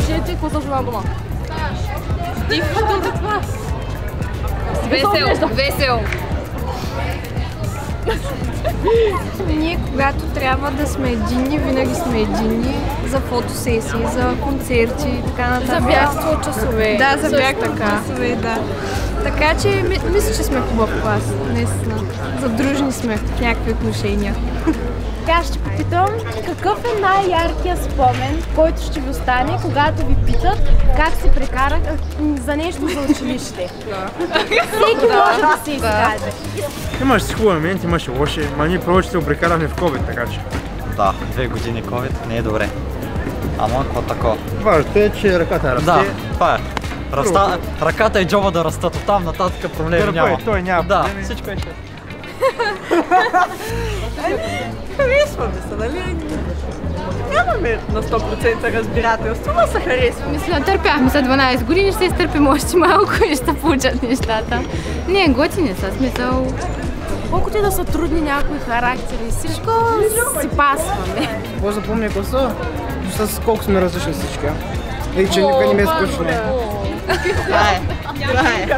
Кажете, какво са дома? Весел, весел. Ние, когато трябва да сме единни, винаги сме единни за фотосесии, за концерти и така нататък. За бягство от часове. Да, за бягство от часове, да. Така че мисля, че сме хубав клас, наистина. Задружни сме в някакви отношения. Така ще попитам, какъв е най-яркият спомен, който ще ви остане, когато ви питат как се прекарах за нещо за училище? Всеки може да се изкаже. Имаше си хубави моменти, имаше лоши, ма ние повече се обрекарахме в COVID, така че. Да, 2 години COVID не е добре. Ама какво такова? Важното е, че ръката расте. Да, това е. Ръката и джоба да растат, оттам нататък проблеми няма. Той няма да, проблеми. всичко е шест. Харесваме се, нали? Нямаме на 100% разбирателство, но се харесва. Мисля, търпяхме за 12 години, ще се изтърпим още малко и ще получат нещата. Не, готини са, смисъл. Колкото и да са трудни някои характери, всичко си пасваме. Какво запомня класа? С колко сме различни всички. И че никой не ме е скучно.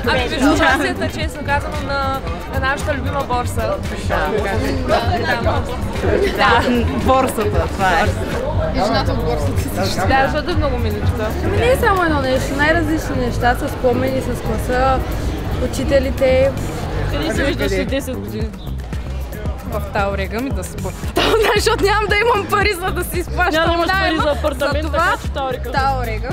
Администрацията, честно казано, на нашата любима борса. Да, борсата, това е. Жената от борсата. Да, защото е много миличка. Ами не е само едно нещо, най-различни неща с спомени, с класа, учителите. Къде се виждаш след 10 години? В Таорега ми да спа. Защото нямам да имам пари, за да си изплащам Няма да имаш пари найема. за апартамент, Затова така че Таорега. Таорега.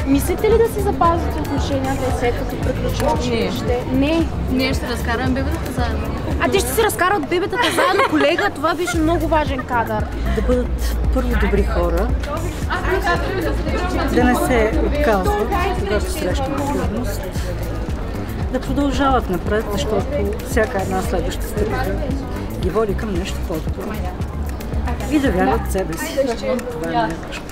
Мислите ли да си запазите отношенията и след като приключим училище? Не. Ние ще разкараме бебетата заедно. А те ще си разкарат бебетата заедно, колега, това беше много важен кадър. Да бъдат първо добри хора, да не се отказват, когато срещат трудност, да продължават напред, защото всяка една следваща стъпка ги води към нещо по-добро. И да вярват в себе си. Това е най-важно.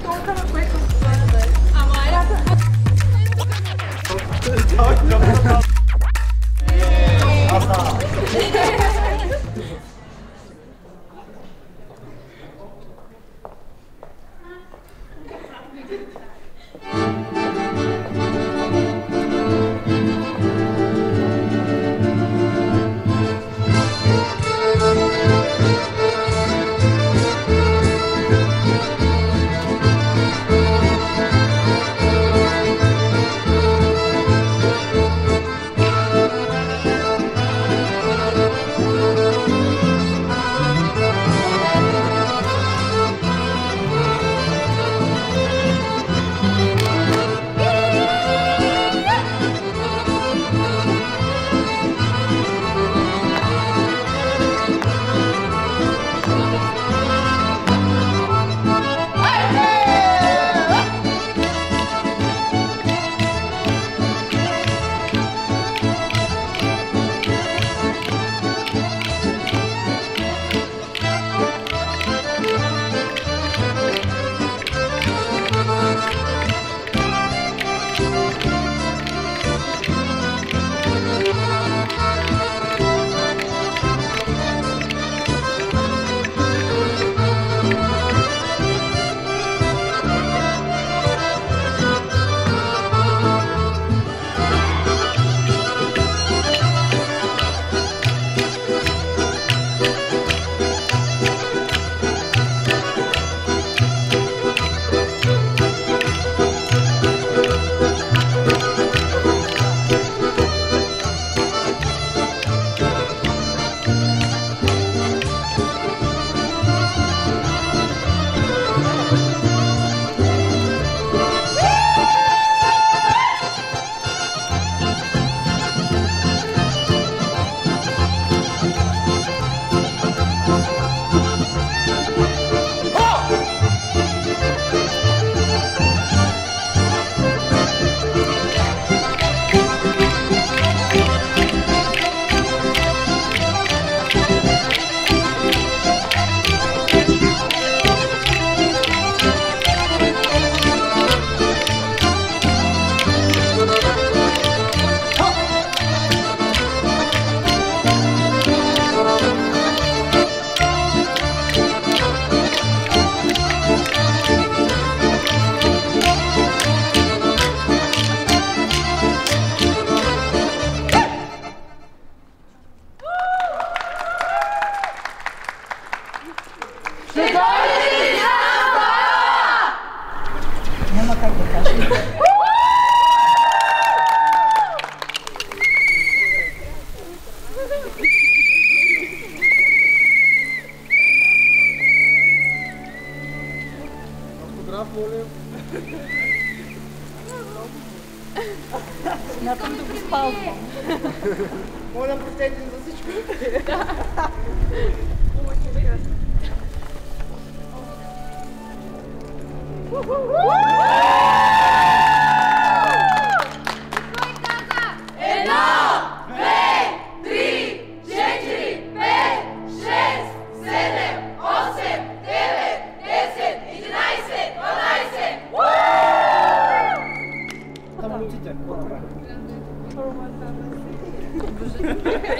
Смятам да го спазвам. Моля да простете за всичко.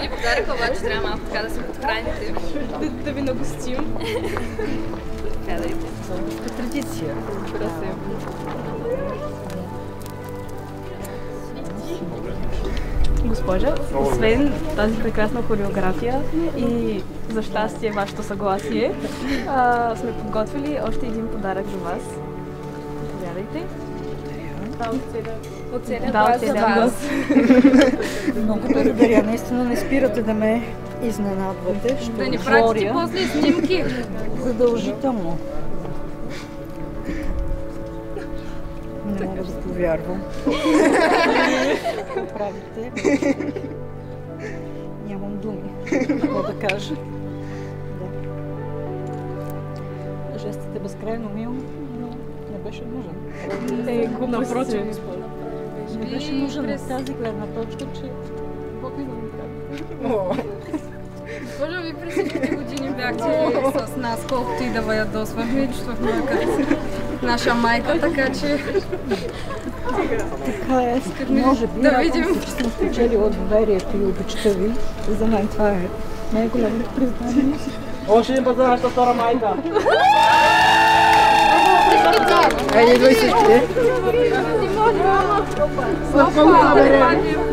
И подаръка обаче трябва малко така да се подхраните. Да ви нагостим. Традиция. Госпожа, освен тази прекрасна хореография и за щастие вашето съгласие, сме подготвили още един подарък за вас. Заповядайте. От целия Да, глас за вас. Много благодаря. Наистина не спирате да ме изненадвате. Ще Да ни пратите отворя после снимки. задължително. Не мога да повярвам. Какво правите? Нямам думи. Какво да кажа? Да. Жестът е безкрайно мил, но не беше нужен. Напротив, госпожа. Не беше нужен от тази гледна точка, че Бог ми да ми прави. Госпожа, ви през всичките години бяхте с нас, колкото и да ви ядосвахме, чувствахме като наша майка, така че Така е. Може би, да видим. че съм спечелила доверието и обичта ви. За мен това е най-голямото признание. Още един път за нашата втора майка. Айде, идвай всички. Слава,